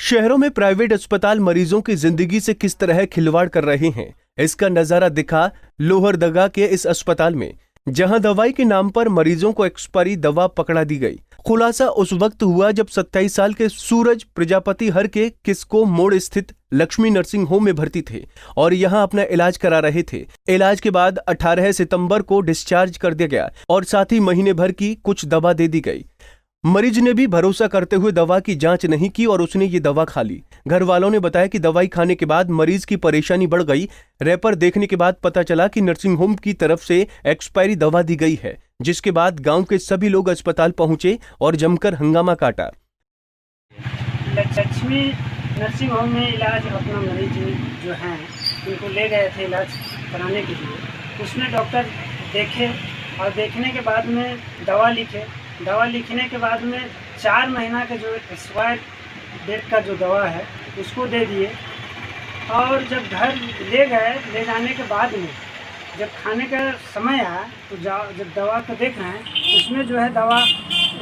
शहरों में प्राइवेट अस्पताल मरीजों की जिंदगी से किस तरह खिलवाड़ कर रहे हैं, इसका नजारा दिखा लोहरदगा के इस अस्पताल में, जहां दवाई के नाम पर मरीजों को एक्सपायरी दवा पकड़ा दी गई। खुलासा उस वक्त हुआ जब 27 साल के सूरज प्रजापति हर के किस्को मोड़ स्थित लक्ष्मी नर्सिंग होम में भर्ती थे और यहां अपना इलाज करा रहे थे। इलाज के बाद 18 सितंबर को डिस्चार्ज कर दिया गया और साथ ही महीने भर की कुछ दवा दे दी गई। मरीज ने भी भरोसा करते हुए दवा की जांच नहीं की और उसने ये दवा खा ली। घर वालों ने बताया कि दवाई खाने के बाद मरीज की परेशानी बढ़ गई। रैपर देखने के बाद पता चला कि नर्सिंग होम की तरफ से एक्सपायरी दवा दी गई है, जिसके बाद गांव के सभी लोग अस्पताल पहुंचे और जमकर हंगामा काटा। लक्ष्मी नर्सिंग होम में इलाज अपना मरीज जो हैं उनको ले गए थे इलाज कराने के लिए। उसमें डॉक्टर देखे और देखने के बाद में दवा लिखने के बाद में 4 महीना का जो एक्सपायर डेट का जो दवा है उसको दे दिए। और जब घर ले गए, ले जाने के बाद में जब खाने का समय आया तो जब दवा को देख रहे हैं उसमें जो है दवा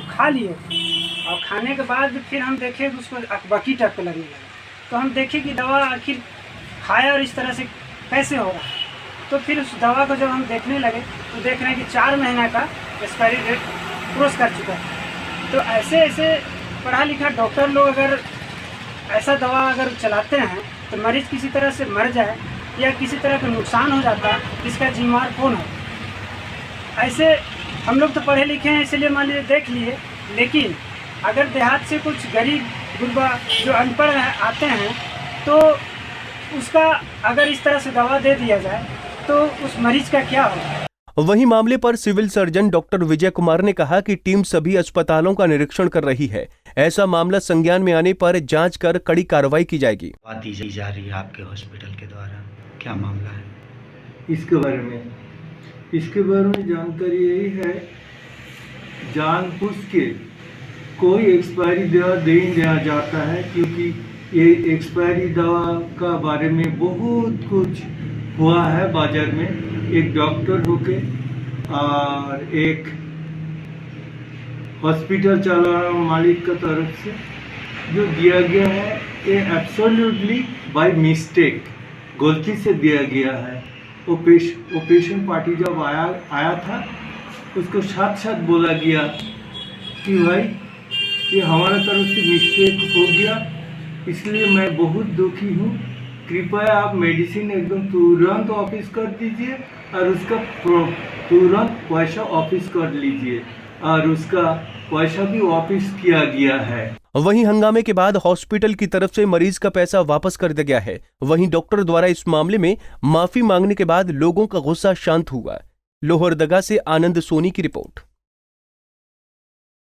खा लिए और खाने के बाद फिर हम देखे कि उसको अकबकी टाइप का लगने लगा। तो हम देखे कि दवा आखिर खाया और इस तरह से कैसे होगा। तो फिर उस दवा को जब हम देखने लगे तो देख रहे हैं कि 4 महीना का एक्सपायरी डेट क्रॉस कर चुका है। तो ऐसे पढ़ा लिखा डॉक्टर लोग अगर ऐसा दवा अगर चलाते हैं तो मरीज किसी तरह से मर जाए या किसी तरह का नुकसान हो जाता है, इसका जिम्मेदार कौन है? ऐसे हम लोग तो पढ़े लिखे हैं इसलिए मान लीजिए देख लिए, लेकिन अगर देहात से कुछ गरीब गुरबा जो अनपढ़ आते हैं तो उसका अगर इस तरह से दवा दे दिया जाए तो उस मरीज का क्या होगा। वहीं मामले पर civil surgeon doctor Vijay Kumar ने कहा कि टीम सभी अस्पतालों का निरीक्षण कर रही है। ऐसा मामला संज्ञान में आने पर जांच कर कड़ी कार्रवाई की जाएगी। बात दी जा रही है आपके हॉस्पिटल के द्वारा, क्या मामला है? इसके बारे में जानकारी यही है, जानबूझ के कोई एक्सपायरी दवा नहीं दिया जाता है, क्योंकि ये एक्सपायरी दवा का बारे में बहुत कुछ हुआ है बाजार में। एक डॉक्टर होके और एक हॉस्पिटल चलाने मालिक का तरफ से जो दिया गया है ये एब्सोल्युटली बाय मिस्टेक, गलती से दिया गया है। वो पेशेंट पार्टी जब आया था उसको साथ बोला गया कि भाई ये हमारा तरफ से मिस्टेक हो गया, इसलिए मैं बहुत दुखी हूँ, कृपया आप मेडिसिन एकदम तुरंत वापस कर दीजिए और उसका तुरंत पैसा वापस कर लीजिए, और उसका पैसा भी वापस किया गया है। वहीं हंगामे के बाद हॉस्पिटल की तरफ से मरीज का पैसा वापस कर दिया गया है। वहीं डॉक्टर द्वारा इस मामले में माफी मांगने के बाद लोगों का गुस्सा शांत हुआ। लोहरदगा से आनंद सोनी की रिपोर्ट।